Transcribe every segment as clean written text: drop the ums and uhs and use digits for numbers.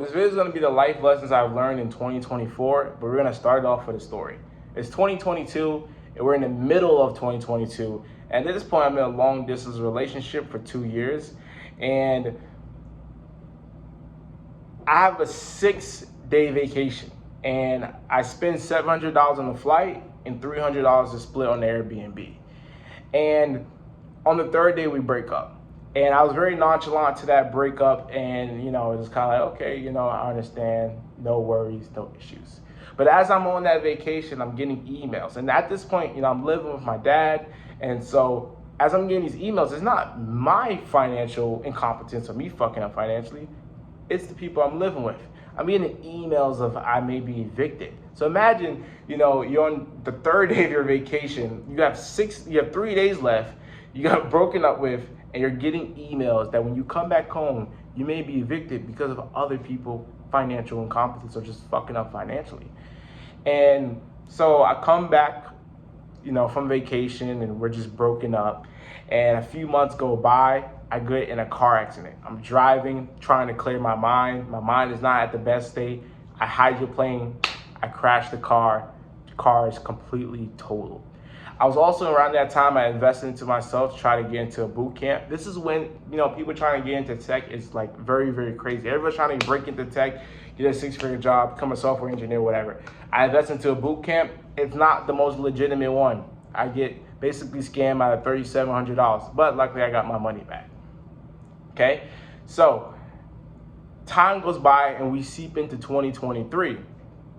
This video is going to be the life lessons I've learned in 2024, but we're going to start it off with a story. It's 2022, and we're in the middle of 2022. And at this point, I'm in a long distance relationship for 2 years. And I have a 6-day vacation. And I spend $700 on the flight and $300 to split on the Airbnb. And on the third day, we break up. And I was very nonchalant to that breakup, and it was kind of like, okay, I understand, no worries, no issues. But as I'm on that vacation, I'm getting emails, and at this point, I'm living with my dad, and so as I'm getting these emails, it's not my financial incompetence or me fucking up financially, it's the people I'm living with. I'm getting emails of I may be evicted. So imagine, you're on the third day of your vacation, you have 3 days left, you got broken up with, and you're getting emails that when you come back home, you may be evicted because of other people' financial incompetence or just fucking up financially. And so I come back, from vacation, and we're just broken up. And a few months go by, I get in a car accident. I'm driving, trying to clear my mind. My mind is not at the best state. I hydroplane, I crash the car. The car is completely totaled. I was also around that time I invested into myself to try to get into a boot camp. This is when, people trying to get into tech is like very, very crazy. Everybody's trying to break into tech, get a 6-figure job, become a software engineer, whatever. I invest into a boot camp. It's not the most legitimate one. I get basically scammed out of $3,700, but luckily I got my money back. Okay, so time goes by and we seep into 2023.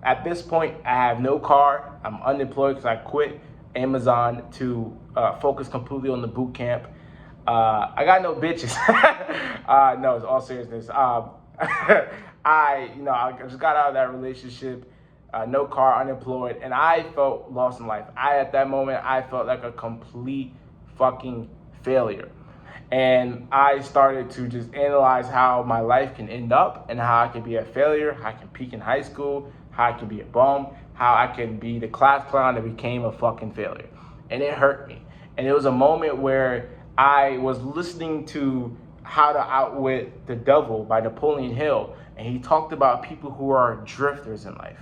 At this point, I have no car. I'm unemployed because I quit Amazon to focus completely on the boot camp. I got no bitches. No, it's all seriousness. I just got out of that relationship, no car, unemployed, and I felt lost in life. At that moment, I felt like a complete fucking failure. And I started to just analyze how my life can end up and how I can be a failure, how I can peak in high school, how I can be a bum, how I can be the class clown that became a fucking failure. And it hurt me. And it was a moment where I was listening to How to Outwit the Devil by Napoleon Hill. And he talked about people who are drifters in life.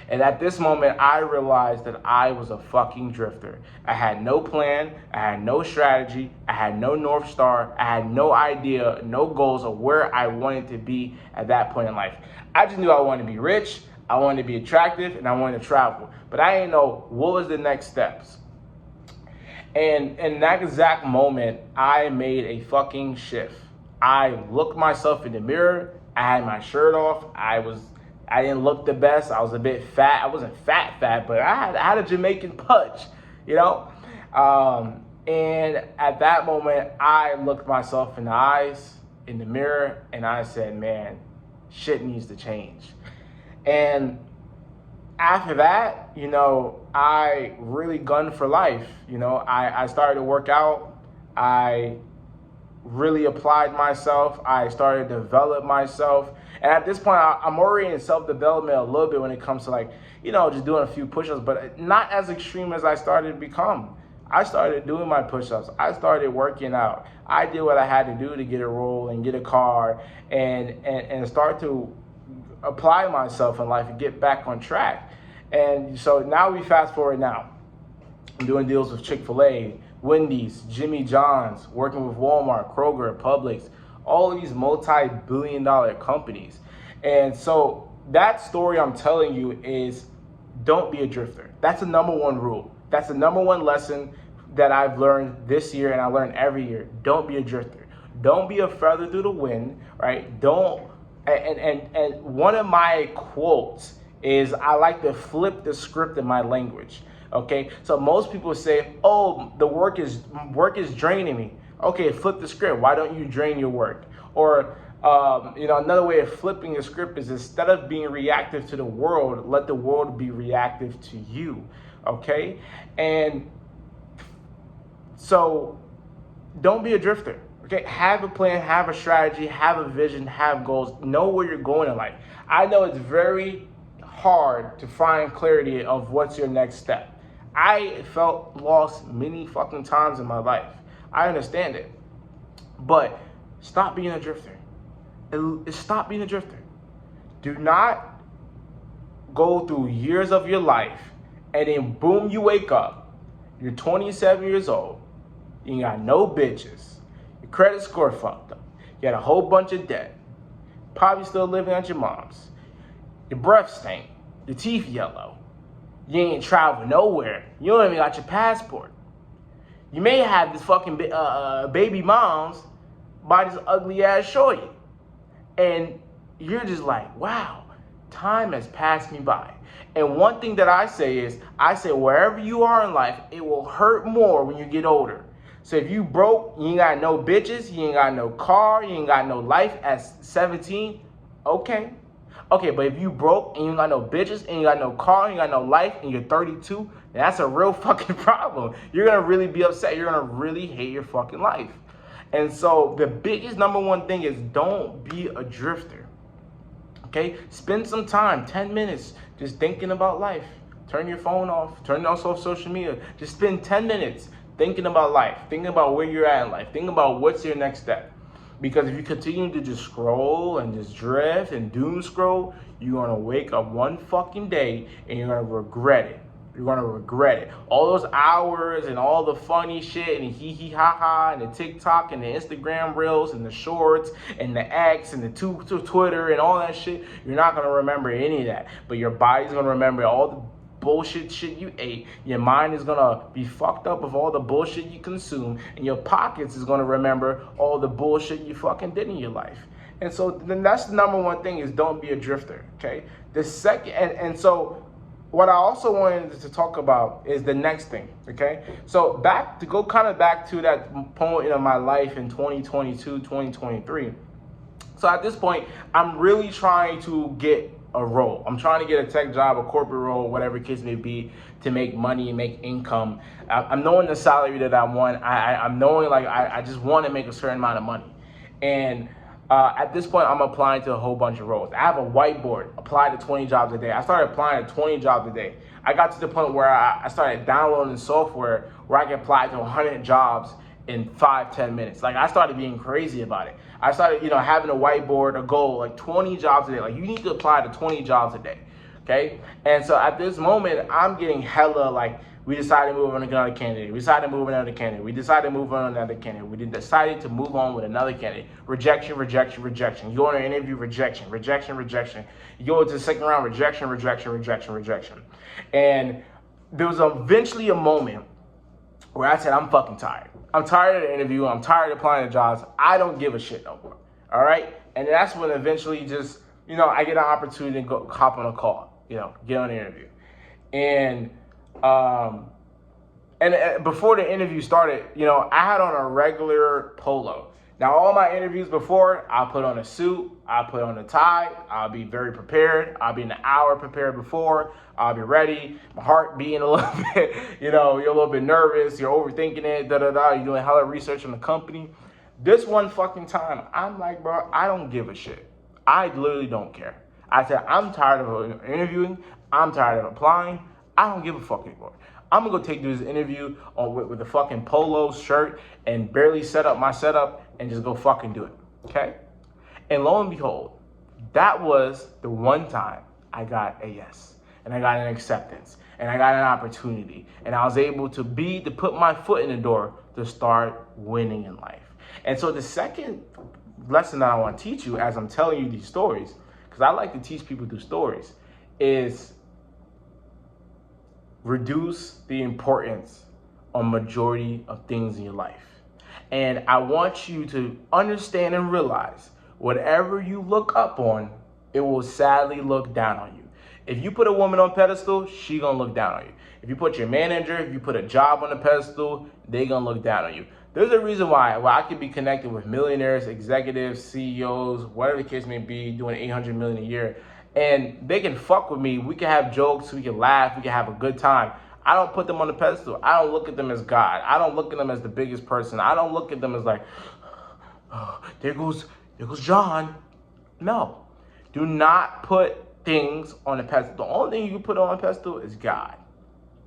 And at this moment, I realized that I was a fucking drifter. I had no plan, I had no strategy, I had no North Star, I had no idea, no goals of where I wanted to be at that point in life. I just knew I wanted to be rich, I wanted to be attractive, and I wanted to travel. But I didn't know what was the next steps. And in that exact moment, I made a fucking shift. I looked myself in the mirror, I had my shirt off, I didn't look the best. I was a bit fat. I wasn't fat, but I had a Jamaican punch, And at that moment, I looked myself in the eyes, in the mirror, and I said, man, shit needs to change. And after that, I really gunned for life. I started to work out. I really applied myself. I started to develop myself. And at this point, I'm already in self-development a little bit when it comes to just doing a few push-ups, but not as extreme as I started to become. I started doing my push-ups. I started working out. I did what I had to do to get a role and get a car and start to apply myself in life and get back on track. And so now we fast forward now. I'm doing deals with Chick-fil-A, Wendy's, Jimmy John's, working with Walmart, Kroger, Publix, all of these multi-billion-dollar companies. And so that story I'm telling you is don't be a drifter. That's the number one rule. That's the number one lesson that I've learned this year and I learn every year. Don't be a drifter. Don't be a feather through the wind, right? And one of my quotes is I like to flip the script in my language. Okay, so most people say, oh, the work is draining me. Okay, flip the script. Why don't you drain your work? Or, another way of flipping the script is instead of being reactive to the world, let the world be reactive to you. Okay, and so don't be a drifter. Okay, have a plan, have a strategy, have a vision, have goals. Know where you're going in life. I know it's very hard to find clarity of what's your next step. I felt lost many fucking times in my life. I understand it. But stop being a drifter. Stop being a drifter. Do not go through years of your life and then boom, you wake up. You're 27 years old. You ain't got no bitches. Your credit score fucked up. You got a whole bunch of debt. Probably still living at your mom's. Your breath stink. Your teeth yellow. You ain't traveled nowhere. You don't even got your passport. You may have this fucking baby moms by this ugly ass shorty. And you're just like, wow, time has passed me by. And one thing that I say is, wherever you are in life, it will hurt more when you get older. So if you broke, you ain't got no bitches, you ain't got no car, you ain't got no life at 17, okay. Okay, but if you broke and you ain't got no bitches and you got no car, you got no life, and you're 32, that's a real fucking problem. You're gonna really be upset. You're gonna really hate your fucking life. And so the biggest number one thing is don't be a drifter. Okay? Spend some time, 10 minutes, just thinking about life. Turn your phone off, turn off social media. Just spend 10 minutes thinking about life, thinking about where you're at in life, thinking about what's your next step. Because if you continue to just scroll and just drift and doom scroll, you're going to wake up one fucking day and you're going to regret it. You're going to regret it. All those hours and all the funny shit and hee hee ha ha and the TikTok and the Instagram reels and the shorts and the X and the Twitter and all that shit, you're not going to remember any of that. But your body's going to remember all the bullshit shit you ate. Your mind is gonna be fucked up with all the bullshit you consume, and your pockets is gonna remember all the bullshit you fucking did in your life. And so then that's the number one thing, is don't be a drifter. Okay. The second, and so what I also wanted to talk about is the next thing. Okay. So back to that point in my life in 2022, 2023. So at this point, I'm really trying to get a role. I'm trying to get a tech job, a corporate role, whatever the case may be, to make money and make income. I'm knowing the salary that I want. I'm knowing I just want to make a certain amount of money. And at this point, I'm applying to a whole bunch of roles. I have a whiteboard, apply to 20 jobs a day. I started applying to 20 jobs a day. I got to the point where I started downloading software where I can apply to 100 jobs in 5-10 minutes. Like, I started being crazy about it. I started, having a whiteboard, a goal, like 20 jobs a day. Like, you need to apply to 20 jobs a day, okay? And so at this moment, I'm getting hella, like, we decided to move on to another candidate. We decided to move on to another candidate. We decided to move on to another candidate. We decided to move on with another candidate. Rejection, rejection, rejection. You go on an interview, rejection, rejection, rejection. You go to the second round, rejection, rejection, rejection, rejection. And there was eventually a moment where I said, I'm fucking tired. I'm tired of the interview. I'm tired of applying to jobs. I don't give a shit no more. All right? And that's when eventually just, I get an opportunity to go hop on a call, get on an interview. And before the interview started, I had on a regular polo. Now, all my interviews before, I'll put on a suit, I'll put on a tie, I'll be very prepared, I'll be an hour prepared before, I'll be ready, my heart beating a little bit, you're a little bit nervous, you're overthinking it, you're doing hella research on the company. This one fucking time, I'm like, bro, I don't give a shit. I literally don't care. I said, I'm tired of interviewing, I'm tired of applying, I don't give a fuck anymore. I'm gonna go take this interview with a fucking polo shirt and barely set up my setup and just go fucking do it, okay? And lo and behold, that was the one time I got a yes, and I got an acceptance, and I got an opportunity, and I was able to put my foot in the door to start winning in life. And so the second lesson that I want to teach you as I'm telling you these stories, because I like to teach people through stories, is reduce the importance on majority of things in your life. And I want you to understand and realize, whatever you look up on, it will sadly look down on you. If you put a woman on a pedestal, she gonna look down on you. If you put your manager, if you put a job on a pedestal, they gonna look down on you. There's a reason why I could be connected with millionaires, executives, CEOs, whatever the case may be, doing 800 million a year. And they can fuck with me. We can have jokes, we can laugh, we can have a good time. I don't put them on the pedestal. I don't look at them as God. I don't look at them as the biggest person. I don't look at them as like, oh, there goes John. No. Do not put things on the pedestal. The only thing you can put on a pedestal is God.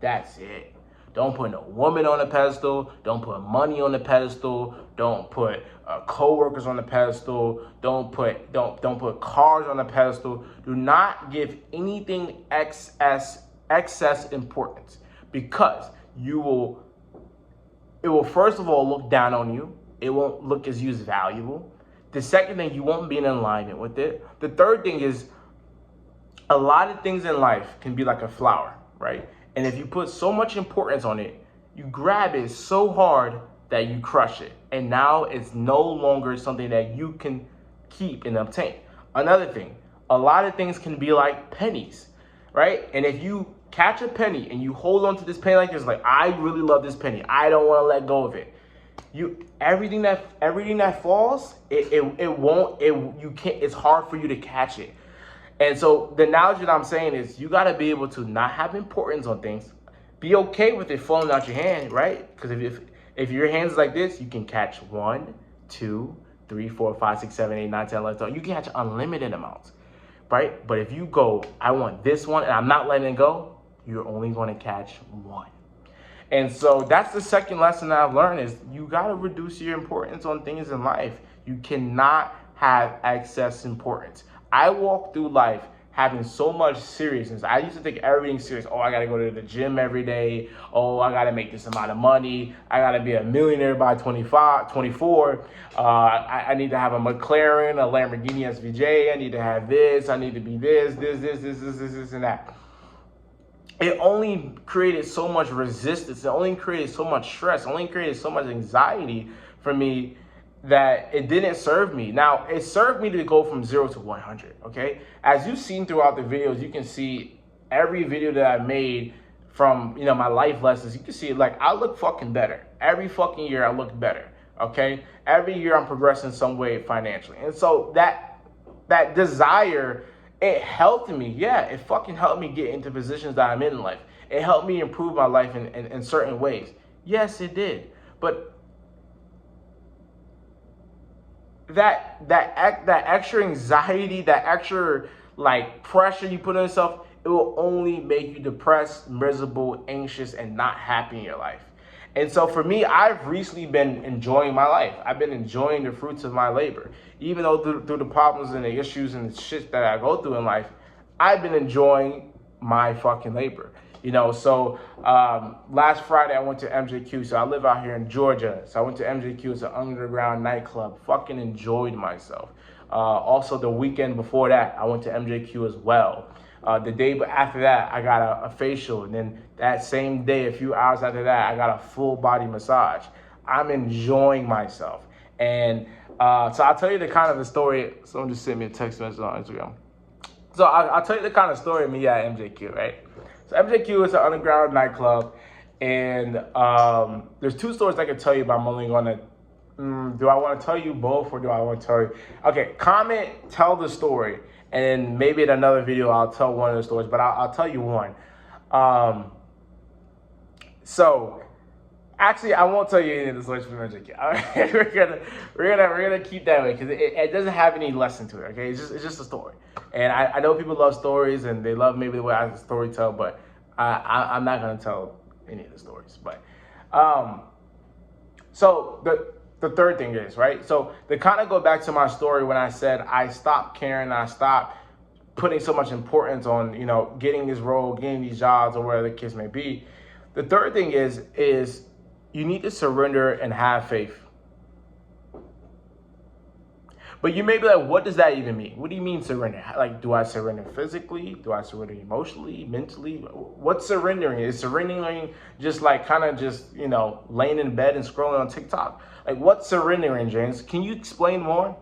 That's it. Don't put no woman on a pedestal. Don't put money on the pedestal. Don't put co-workers on the pedestal. Don't put cars on the pedestal. Do not give anything excess importance, because it will first of all look down on you. It won't look as you as valuable. The second thing, you won't be in alignment with it. The third thing is, a lot of things in life can be like a flower, right? And if you put so much importance on it, you grab it so hard that you crush it. And now it's no longer something that you can keep and obtain. Another thing, a lot of things can be like pennies, right? And if you catch a penny and you hold on to this penny like this, like, I really love this penny, I don't want to let go of it. Everything that falls, it's hard for you to catch it. And so the analogy that I'm saying is, you got to be able to not have importance on things, be okay with it falling out your hand, right? Because if your hands is like this, you can catch 1, 2, 3, 4, 5, 6, 7, 8, 9, 10, 11, 12. You can catch unlimited amounts, right? But if you go, I want this one and I'm not letting it go, you're only going to catch one. And so that's the second lesson that I've learned, is you got to reduce your importance on things in life. You cannot have excess importance. I walk through life having so much seriousness. I used to take everything serious. Oh, I got to go to the gym every day. Oh, I got to make this amount of money. I got to be a millionaire by 24. I need to have a McLaren, a Lamborghini SVJ. I need to have this. I need to be this, and that. It only created so much resistance. It only created so much stress. It only created so much anxiety for me that it didn't serve me. Now, it served me to go from 0 to 100, okay? As you've seen throughout the videos, you can see every video that I made from, my life lessons. You can see, like, I look fucking better. Every fucking year I look better, okay? Every year I'm progressing some way financially. And so that desire, it helped me. Yeah, it fucking helped me get into positions that I'm in life. It helped me improve my life in certain ways. Yes, it did. But that extra anxiety, that extra pressure you put on yourself, it will only make you depressed, miserable, anxious, and not happy in your life. And so for me, I've recently been enjoying my life. I've been enjoying the fruits of my labor. Even though through the problems and the issues and the shit that I go through in life, I've been enjoying my fucking labor. So last Friday I went to MJQ. So I live out here in Georgia. So I went to MJQ. It's an underground nightclub. Fucking enjoyed myself. Also the weekend before that, I went to MJQ as well. The day after that, I got a facial. And then that same day, a few hours after that, I got a full body massage. I'm enjoying myself. And so I'll tell you the kind of the story. Someone just sent me a text message on Instagram. So I'll tell you the kind of story of me at MJQ, right? So MJQ is an underground nightclub. And there's two stories I can tell you, but I'm only going to, do I want to tell you both or do I want to tell you? Okay, comment, tell the story. And then maybe in another video, I'll tell one of the stories, but I'll tell you one. So actually, I won't tell you any of the stories from MJQ. All right? we're gonna keep that way because it doesn't have any lesson to it. Okay, it's just a story. And I know people love stories and they love maybe the way I story tell, but I'm not gonna tell any of the stories. But so the third thing is, right? So to kind of go back to my story when I said I stopped caring, I stopped putting so much importance on, getting this role, getting these jobs, or whatever the case may be. The third thing is you need to surrender and have faith. But you may be like, what does that even mean? What do you mean surrender? Like, do I surrender physically? Do I surrender emotionally, mentally? What's surrendering? Is surrendering just laying in bed and scrolling on TikTok? Like, what's surrendering, James? Can you explain more?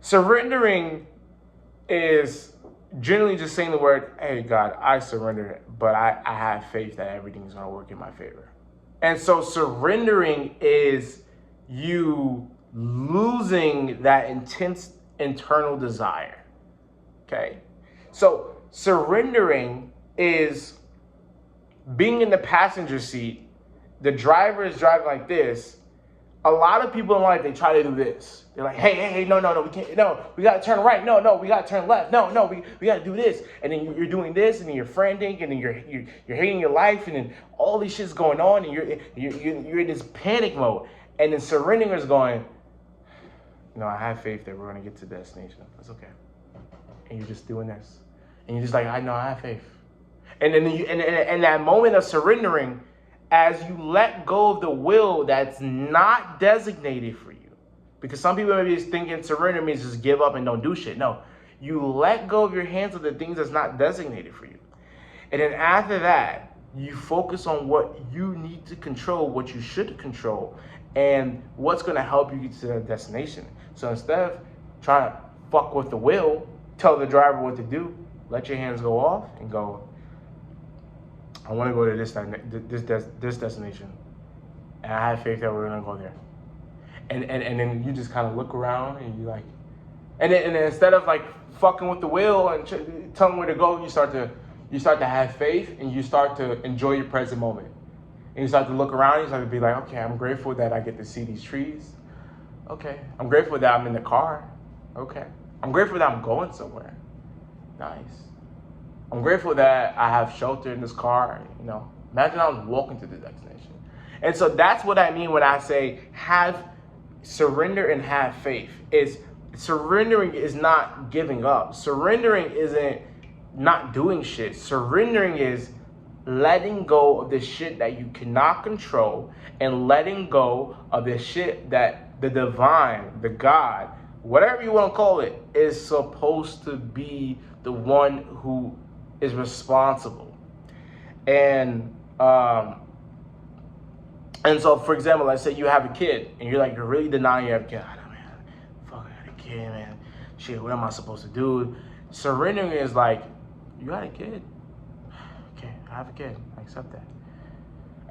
Surrendering is generally just saying the word, hey, God, I surrender, but I have faith that everything's going to work in my favor. And so surrendering is you losing that intense internal desire, okay? So surrendering is being in the passenger seat. The driver is driving like this. A lot of people in life, they try to do this. They're like, hey, no, we can't, no, we got to turn right. No, we got to turn left. No, we got to do this. And then you're doing this, and then you're frantic, and then you're hating your life, and then all these shit's going on, and you're in this panic mode. And then surrendering is going, I have faith that we're going to get to the destination. That's okay. And you're just doing this. And you're just like, I know, I have faith. And then and that moment of surrendering, as you let go of the will that's not designated for you. Because some people may be thinking surrender means just give up and don't do shit. No, you let go of your hands of the things that's not designated for you. And then after that, you focus on what you need to control, what you should control, and what's going to help you get to the destination. So instead of trying to fuck with the will, tell the driver what to do, let your hands go off and go, I want to go to this destination, and I have faith that we're gonna go there. And then you just kind of look around and you like, and then instead of like fucking with the wheel and telling where to go, you start to have faith, and you start to enjoy your present moment. And you start to look around, and you start to be like, okay, I'm grateful that I get to see these trees. Okay, I'm grateful that I'm in the car. Okay, I'm grateful that I'm going somewhere. Nice. I'm grateful that I have shelter in this car. Imagine I was walking to the destination. And so that's what I mean when I say have surrender and have faith. Is surrendering is not giving up. Surrendering isn't not doing shit. Surrendering is letting go of the shit that you cannot control, and letting go of the shit that the divine, the God, whatever you want to call it, is supposed to be the one who is responsible. And so, for example, let's say you have a kid, and you're really denying you have a kid. I don't, man, fuck, I got a kid, man. Shit, what am I supposed to do? Surrendering is like, you got a kid. Okay, I have a kid. I accept that.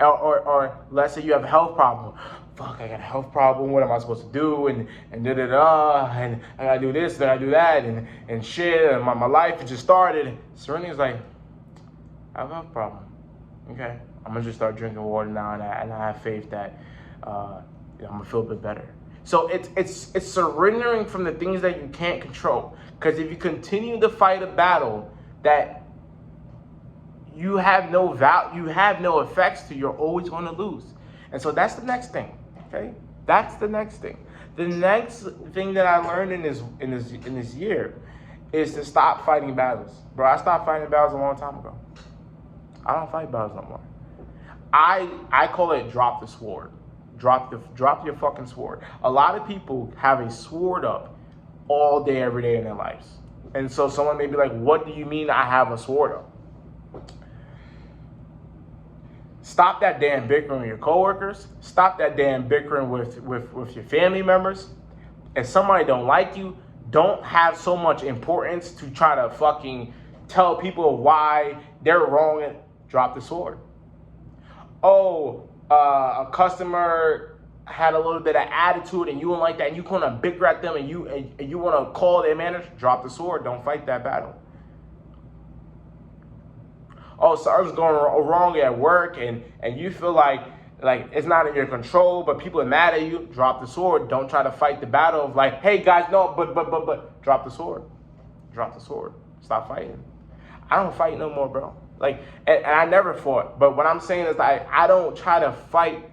Or let's say you have a health problem. Fuck, I got a health problem. What am I supposed to do? And and I gotta do this, then I do that, and shit. And my life just started. Surrendering is like, I have a health problem. Okay, I'm gonna just start drinking water now, and I have faith that I'm gonna feel a bit better. So it's surrendering from the things that you can't control. Because if you continue to fight a battle that you have no value, you have no effects to, you're always going to lose. And so that's the next thing. Okay, that's the next thing. The next thing that I learned in this year is to stop fighting battles. Bro, I stopped fighting battles a long time ago. I don't fight battles no more. I call it drop the sword. Drop your fucking sword. A lot of people have a sword up all day, every day in their lives. And so someone may be like, what do you mean I have a sword up? Stop that damn bickering with your coworkers. Stop that damn bickering with your family members. If somebody don't like you, don't have so much importance to try to fucking tell people why they're wrong and drop the sword. Oh, a customer had a little bit of attitude and you don't like that, and you want to bicker at them, and you want to call their manager, drop the sword. Don't fight that battle. Oh, something's going wrong at work, and you feel like it's not in your control, but people are mad at you, drop the sword. Don't try to fight the battle of like, hey guys, no, but drop the sword. Drop the sword. Stop fighting. I don't fight no more, bro. And I never fought, but what I'm saying is I don't try to fight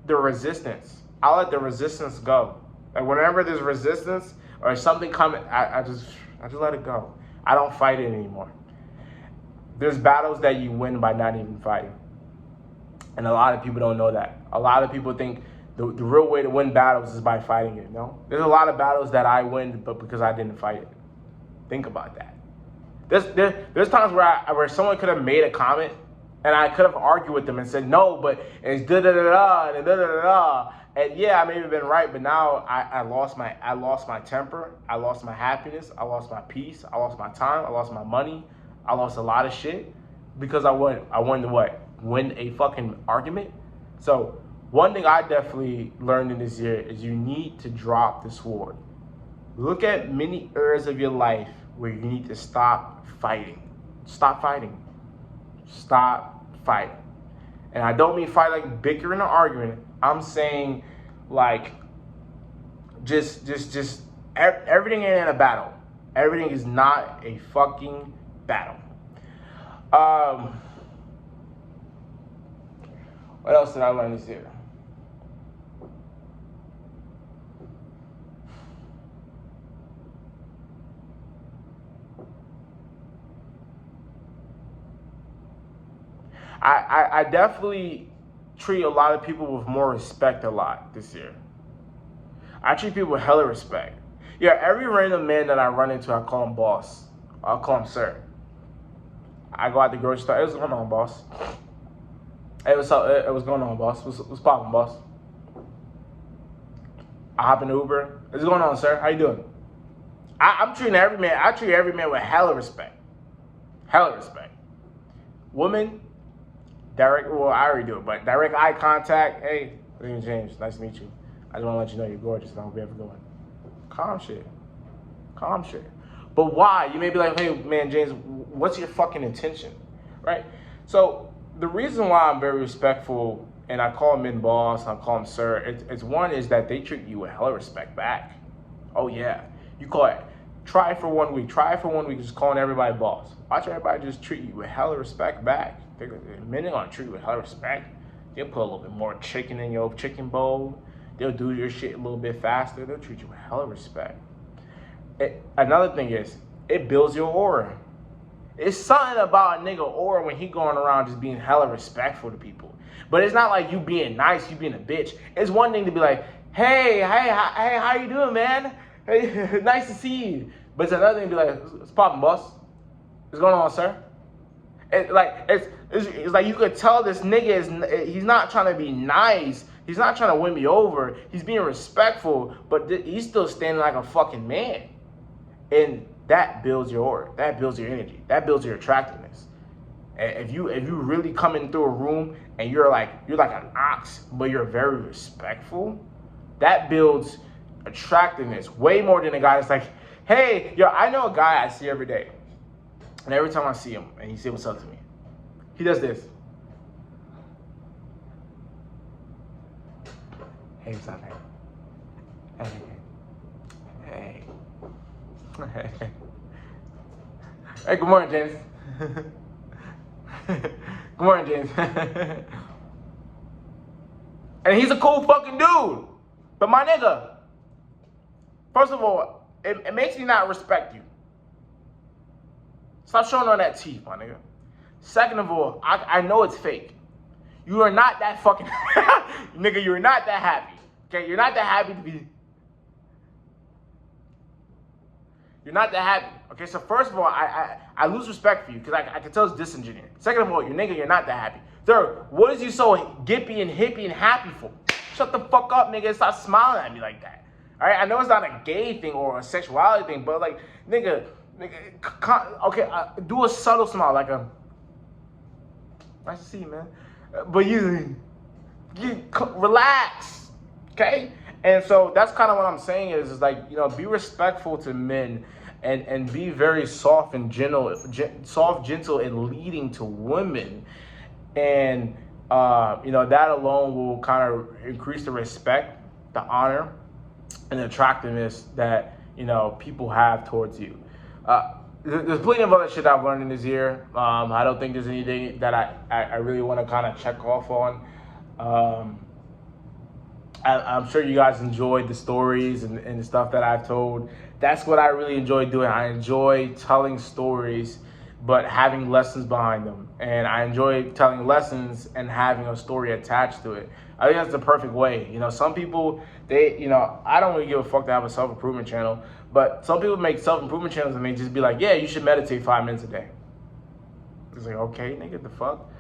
the resistance. I let the resistance go. Like whenever there's resistance or something coming, I just let it go. I don't fight it anymore. There's battles that you win by not even fighting. And a lot of people don't know that. A lot of people think the real way to win battles is by fighting it. No, there's a lot of battles that I win, but because I didn't fight it. Think about that. There's times where someone could have made a comment, and I could have argued with them and said, no, but it's da da da da and da da da da. And yeah, I may have been right, but now I lost my temper, I lost my happiness, I lost my peace, I lost my time, I lost my money, I lost a lot of shit because I won what? Win a fucking argument. So one thing I definitely learned in this year is you need to drop the sword. Look at many areas of your life where you need to stop fighting. Stop fighting. Stop fighting. And I don't mean fight like bickering or arguing. I'm saying like, just everything ain't in a battle. Everything is not a fucking battle. What else did I learn this year? I definitely treat a lot of people with more respect a lot this year. I treat people with hella respect. Yeah, every random man that I run into, I call him boss. I'll call him sir. I go out the grocery store. Hey, what's going on, boss? Hey, what's up? Hey, what's going on, boss? What's poppin', boss? I hop in the Uber. What's going on, sir? How you doing? I treat every man with hella respect. Hella respect. Women, direct, well, I already do it, but direct eye contact. Hey, my name is James. Nice to meet you. I just want to let you know you're gorgeous and I hope you ever going. Calm shit. Calm shit. But why? You may be like, hey, man, James, what's your fucking intention? Right? So the reason why I'm very respectful and I call men boss, I call them sir, it's one is that they treat you with hella respect back. Oh, yeah. You call it, try it for 1 week. Try it for 1 week, just calling everybody boss. Watch everybody just treat you with hella respect back. Men are going to treat you with hella respect. They'll put a little bit more chicken in your chicken bowl. They'll do your shit a little bit faster. They'll treat you with hella respect. Another thing is, it builds your aura. It's something about a nigga aura when he going around just being hella respectful to people. But it's not like you being nice, you being a bitch. It's one thing to be like, hey, how you doing, man? Hey, nice to see you. But it's another thing to be like, what's poppin', boss? What's going on, sir? It's like you could tell this nigga he's not trying to be nice. He's not trying to win me over. He's being respectful, but he's still standing like a fucking man. And that builds your aura. That builds your energy. That builds your attractiveness. And if you really come in through a room and you're like an ox, but you're very respectful, that builds attractiveness way more than a guy that's like, hey, yo, I know a guy I see every day. And every time I see him and he says what's up to me, he does this. Hey, what's up, man? Hey. Hey, good morning, James. Good morning, James. And he's a cool fucking dude. But my nigga, first of all, it makes me not respect you. Stop showing all that teeth, my nigga. Second of all, I know it's fake. You are not that fucking... nigga, you're not that happy. Okay? You're not that happy to be... You're not that happy. Okay, so first of all, I lose respect for you because I can tell it's disingenuous. Second of all, you're not that happy. Third, what is you so gippy and hippie and happy for? Shut the fuck up, nigga, and stop smiling at me like that. All right? I know it's not a gay thing or a sexuality thing, but like, nigga, okay, do a subtle smile, like a... Nice to see you, man. But you relax, okay? And so that's kind of what I'm saying is like, you know, be respectful to men and be very soft and gentle, gentle and leading to women. And, you know, that alone will kind of increase the respect, the honor, and the attractiveness that, you know, people have towards you. There's plenty of other shit I've learned in this year. I don't think there's anything that I really want to kind of check off on. I'm sure you guys enjoyed the stories and the stuff that I've told. That's what I really enjoy doing. I enjoy telling stories, but having lessons behind them. And I enjoy telling lessons and having a story attached to it. I think that's the perfect way. You know, some people, you know, I don't really give a fuck to have a self-improvement channel, but some people make self-improvement channels and they just be like, yeah, you should meditate 5 minutes a day. It's like, okay, nigga, the fuck?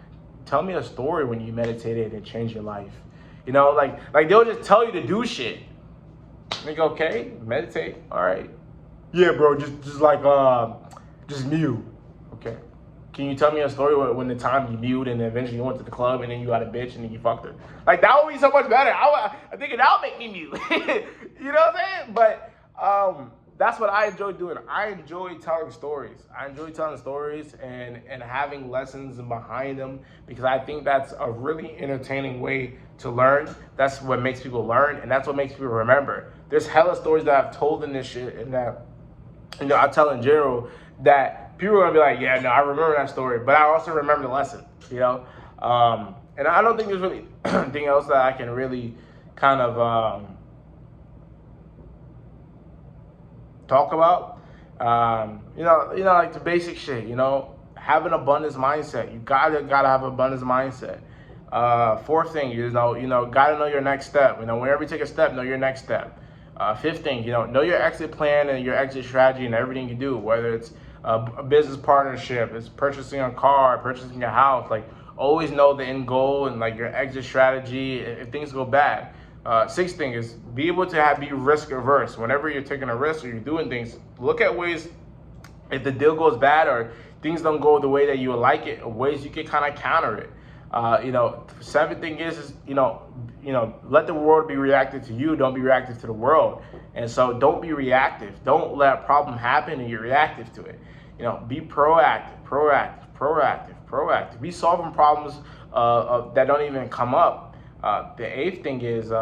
Tell me a story when you meditated and changed your life. You know, like they'll just tell you to do shit. Nigga, okay, meditate, all right. Yeah, bro, just mute. Okay. Can you tell me a story when the time you mute and then eventually you went to the club and then you got a bitch and then you fucked her? Like, that would be so much better. I think that would make me mute. You know what I'm saying? But that's what I enjoy doing. I enjoy telling stories. I enjoy telling stories and having lessons behind them because I think that's a really entertaining way to learn. That's what makes people learn, and that's what makes people remember. There's hella stories that I've told in this shit, and that I tell in general that people are gonna be like, yeah, no, I remember that story, but I also remember the lesson. And I don't think there's really anything else that I can really kind of talk about. Like the basic shit. Have an abundance mindset. You gotta have an abundance mindset. Fourth thing, gotta know your next step. Whenever you take a step, know your next step. Fifth thing, know your exit plan and your exit strategy and everything you do, whether it's a business partnership, it's purchasing a car, purchasing a house. Like, always know the end goal and like your exit strategy if things go bad. Sixth thing is be able to be risk averse. Whenever you're taking a risk or you're doing things, look at ways if the deal goes bad or things don't go the way that you would like it, ways you can kind of counter it. Seventh thing is let the world be reactive to you. Don't be reactive to the world. And so don't be reactive. Don't let a problem happen and you're reactive to it. Be proactive. Be solving problems that don't even come up. The eighth thing is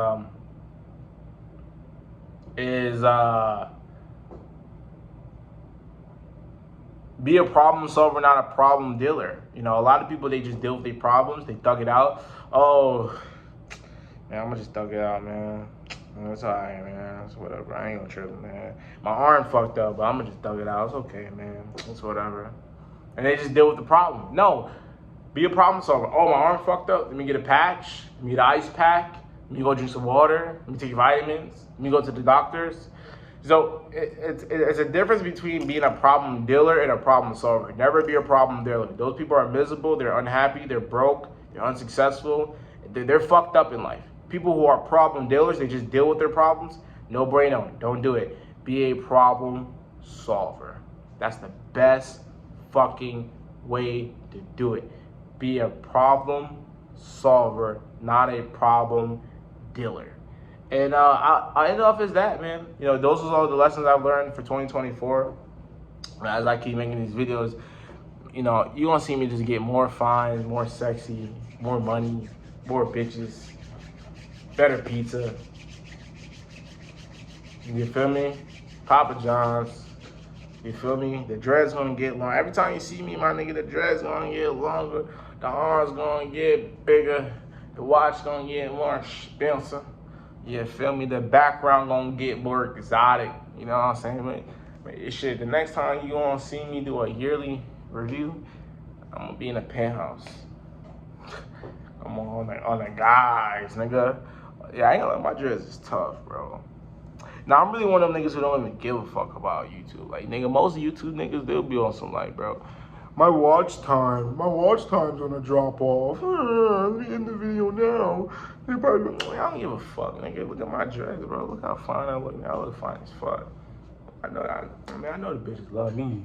be a problem solver, not a problem dealer. A lot of people, they just deal with their problems. They thug it out. Oh, man, I'm gonna just thug it out, man. It's all right, man. It's whatever. I ain't gonna trip, man. My arm fucked up, but I'm gonna just thug it out. It's okay, man. It's whatever. And they just deal with the problem. No, be a problem solver. Oh, my arm fucked up. Let me get a patch. Let me get an ice pack. Let me go drink some water. Let me take vitamins. Let me go to the doctors. So it's a difference between being a problem dealer and a problem solver. Never be a problem dealer. Those people are miserable. They're unhappy. They're broke. They're unsuccessful. They're fucked up in life. People who are problem dealers, they just deal with their problems. No brainer. Don't do it. Be a problem solver. That's the best fucking way to do it. Be a problem solver, not a problem dealer. And I end off as that, man. Those are all the lessons I've learned for 2024. As I keep making these videos, you're gonna see me just get more fine, more sexy, more money, more bitches, better pizza. You feel me? Papa John's. You feel me? The dreads gonna get long. Every time you see me, my nigga, the dreads gonna get longer. The arms gonna get bigger. The watch gonna get more expensive. You feel me? The background gonna get more exotic. You know what I'm saying? Man, shit, the next time you gonna see me do a yearly review, I'm gonna be in a penthouse. I'm on the guys, nigga. Yeah, I ain't gonna lie, my dress is tough, bro. Now, I'm really one of them niggas who don't even give a fuck about YouTube. Like, nigga, most of YouTube niggas, they'll be on some, like, bro, my watch time's gonna drop off. Let me end the video now. They probably, I don't give a fuck, nigga. Look at my dress, bro. Look how fine I look now. I look fine as fuck. I know the bitches love me.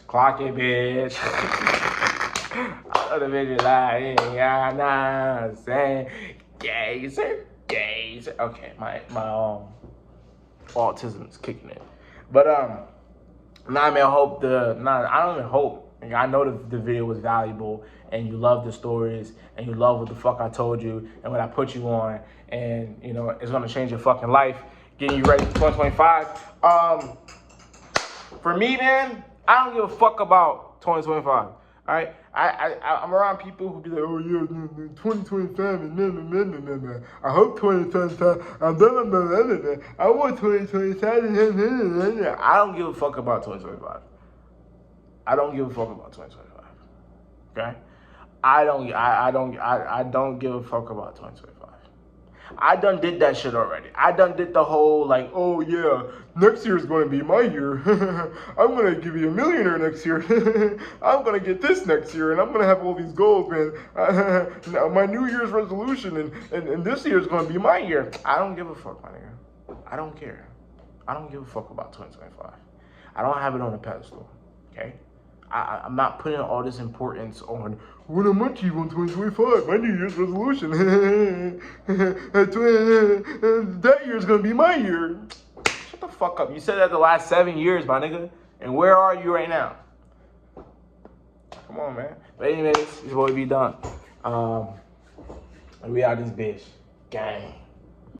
Clock it, bitch. I know the bitches like, yeah, nah, I'm saying, gays. Okay, my autism is kicking in. But I don't even hope. I know the video was valuable and you love the stories and you love what the fuck I told you and what I put you on, and it's gonna change your fucking life, getting you ready for 2025. For me, man, I don't give a fuck about 2025. All right, I'm around people who be like, oh yeah, 2025, I hope 2025, I want 2025. I don't give a fuck about 2025. I don't give a fuck about 2025. Okay, I don't give a fuck about 2025. I done did that shit already. I done did the whole like, oh yeah, next year is going to be my year. I'm going to give you $1 millionaire next year. I'm going to get this next year, and I'm going to have all these goals, man. My New Year's resolution, and this year is going to be my year. I don't give a fuck, my nigga. I don't care. I don't give a fuck about 2025. I don't have it on a pedestal, okay? I'm not putting all this importance on when I'm achieve on 2025, my New Year's resolution. That year's gonna be my year. Shut the fuck up. You said that the last 7 years, my nigga. And where are you right now? Come on, man. But anyways, this boy be done. We out this bitch. Gang.